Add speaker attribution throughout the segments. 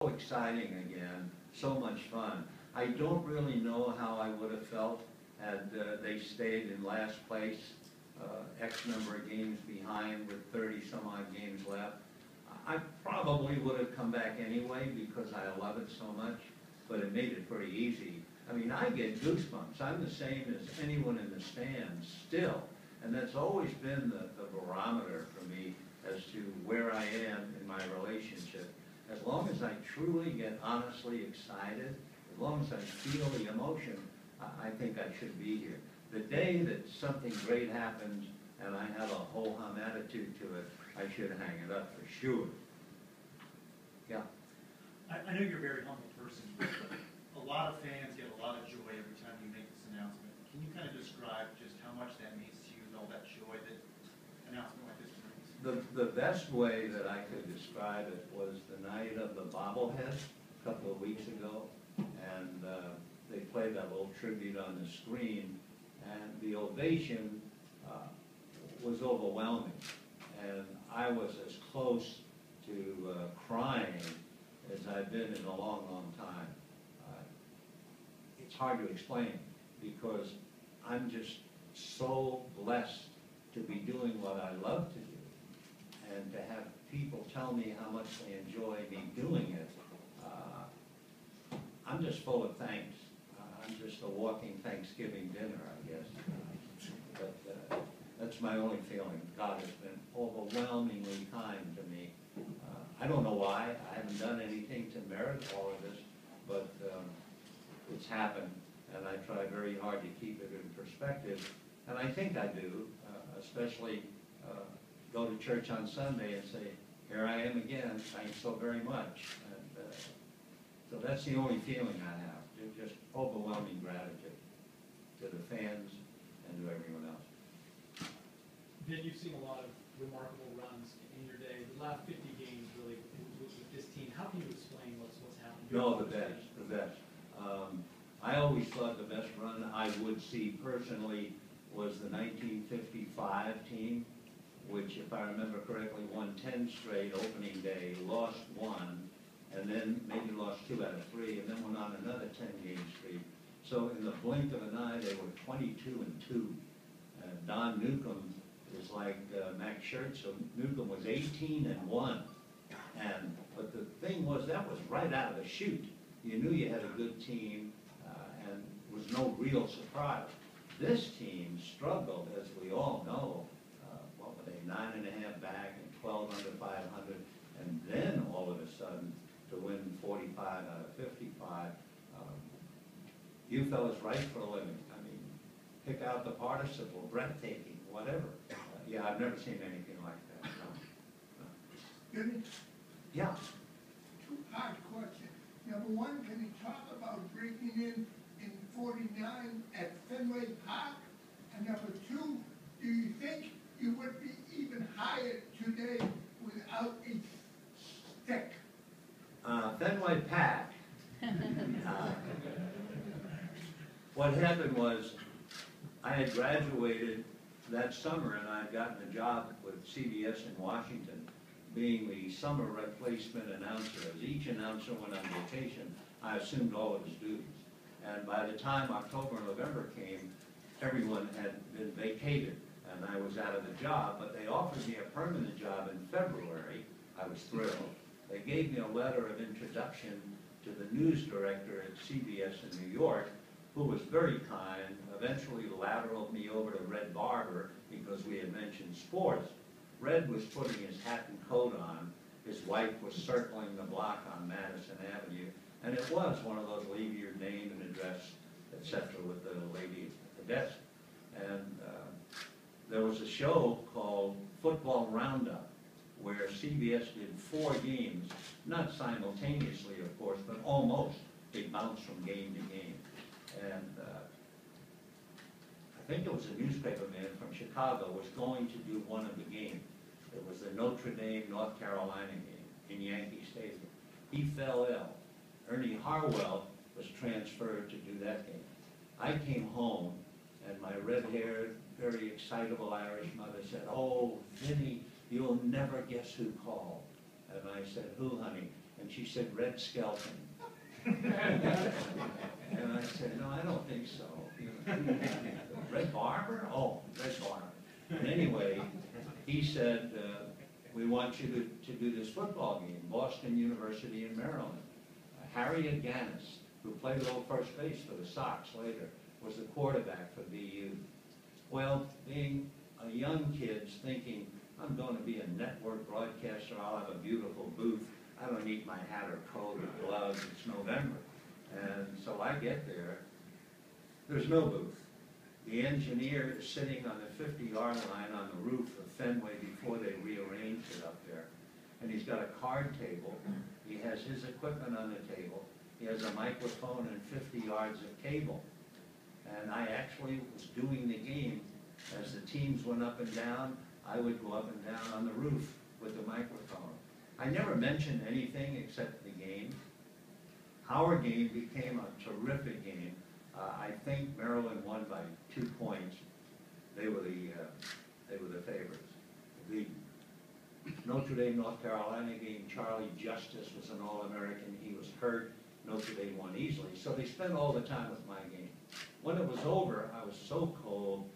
Speaker 1: so exciting again, so much fun. I don't really know how I would have felt had they stayed in last place, X number of games behind with 30 some odd games left. I probably would have come back anyway because I love it so much, but it made it pretty easy. I mean, I get goosebumps. I'm the same as anyone in the stands still, and that's always been the barometer for me as to where I am in my relationship. As long as I truly get honestly excited, as long as I feel the emotion, I think I should be here. The day that something great happens and I have a ho-hum attitude to it, I should hang it up for sure. Yeah.
Speaker 2: I know you're a very humble person. A lot of fans get a lot of joy every time you make this announcement. Can you kind of describe just how much that means to you and all that joy that an announcement like this brings?
Speaker 1: The best way that I could describe it was the night of the bobblehead a couple of weeks ago, and they played that little tribute on the screen, and the ovation was overwhelming. And I was as close to crying as I've been in a long, long time. It's hard to explain because I'm just so blessed to be doing what I love to do and to have people tell me how much they enjoy me doing it. I'm just full of thanks. I'm just a walking Thanksgiving dinner, I guess. But that's my only feeling. God has been overwhelmingly kind to me. I don't know why. I haven't done anything to merit all of this, but it's happened, and I try very hard to keep it in perspective. And I think I do, especially go to church on Sunday and say, here I am again, thanks so very much. And so that's the only feeling I have, just overwhelming gratitude to the fans and to everyone else.
Speaker 3: Vin, you've seen a lot of remarkable runs in your day. The last 50 games, really, with this team. How can you explain what's happened?
Speaker 1: No, the best, the best. I always thought the best run I would see personally was the 1955 team, which, if I remember correctly, won 10 straight opening day, lost 1, and then maybe lost 2 out of 3, and then went on another 10-game streak. So in the blink of an eye, they were 22-2. Don Newcomb is like Max Schertz, so Newcomb was 18-1. But the thing was, that was right out of the chute. You knew you had a good team, and was no real surprise. This team struggled, as we all know. What were they, 9.5 back and 12 under 500, and then all of a sudden to win 45 out of 55. You fellas write for a living. I mean, pick out the participle, breathtaking, whatever. Yeah, I've never seen anything like that. No.
Speaker 4: Good.
Speaker 1: Yeah.
Speaker 4: Two-part question. Number one, can you talk about breaking in 49 at Fenway Park? And number two, do you think you would be even higher today without a stick?
Speaker 1: Fenway Park. What happened was I had graduated that summer and I had gotten a job with CBS in Washington, being the summer replacement announcer. As each announcer went on vacation, I assumed all of his duties. And by the time October and November came, everyone had been vacated and I was out of the job, but they offered me a permanent job in February. I was thrilled. They gave me a letter of introduction to the news director at CBS in New York, who was very kind, eventually lateraled me over to Red Barber because we had mentioned sports. Red was putting his hat and coat on. His wife was circling the block on Madison Avenue. And it was one of those leave your name and address, etc., with the lady at the desk. And there was a show called Football Roundup, where CBS did 4 games, not simultaneously, of course, but almost. They bounced from game to game. And I think it was a newspaper man from Chicago was going to do one of the games. It was the Notre Dame, North Carolina game in Yankee Stadium. He fell ill. Ernie Harwell was transferred to do that game. I came home, and my red-haired, very excitable Irish mother said, "Oh, Vinny, you'll never guess who called." And I said, "Who, honey?" And And she said, Red Skelton. And I said, no, I don't think so. You know, Red Barber? Oh, Red Barber. And anyway, he said, we want you to do this football game, Boston University in Maryland. Harriet Gannis, who played a little first base for the Sox later, was the quarterback for BU. Well, being a young kid thinking, I'm going to be a network broadcaster, I'll have a beautiful booth, I don't need my hat or coat or gloves, it's November. And so I get there, there's no booth. The engineer is sitting on the 50-yard line on the roof of Fenway before they rearranged it up there. And he's got a card table, he has his equipment on the table, he has a microphone and 50 yards of cable. And I actually was doing the game. As the teams went up and down, I would go up and down on the roof with the microphone. I never mentioned anything except the game. Our game became a terrific game. I think Maryland won by 2 points. They were the favorites. The Notre Dame, North Carolina game, Charlie Justice was an All-American. He was hurt. Notre Dame won easily. So they spent all the time with my game. When it was over, I was so cold,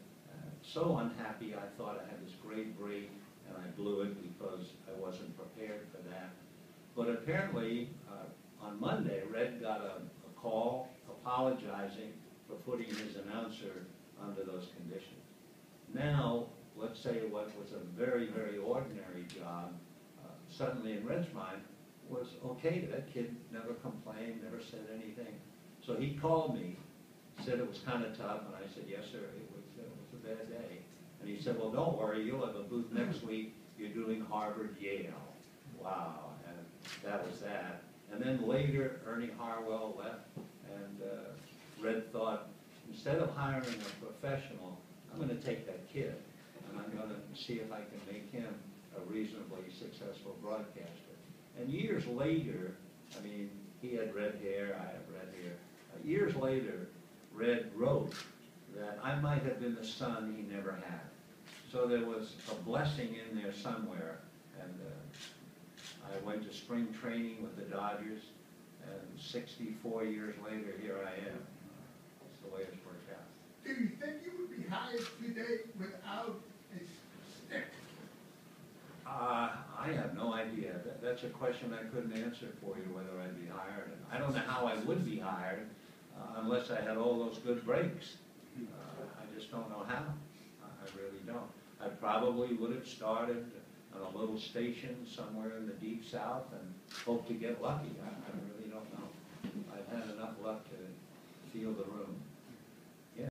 Speaker 1: so unhappy. I thought I had this great break, and I blew it because I wasn't prepared for that. But apparently, on Monday, Red got a call apologizing for putting his announcer under those conditions. Now, let's say what was a very, very ordinary job, suddenly in Red's mind, was okay. That kid never complained, never said anything. So he called me, said it was kind of tough, and I said, yes, sir, it was a bad day. And he said, well, don't worry, you'll have a booth next week. You're doing Harvard, Yale. Wow, and that was that. And then later, Ernie Harwell left, and Red thought, instead of hiring a professional, I'm going to take that kid, and I'm going to see if I can make him a reasonably successful broadcaster. And years later, I mean, he had red hair, I have red hair. Years later, Red wrote that I might have been the son he never had. So there was a blessing in there somewhere, and I went to spring training with the Dodgers, and 64 years later, here I am. That's the way it's worked out.
Speaker 4: Do you think you would be hired today without a stick?
Speaker 1: I have no idea. That's a question I couldn't answer for you, whether I'd be hired. And I don't know how I would be hired unless I had all those good breaks. I just don't know how. I really don't. I probably would have started on a little station somewhere in the deep south and hoped to get lucky. I really don't know. I've had enough luck to feel the room.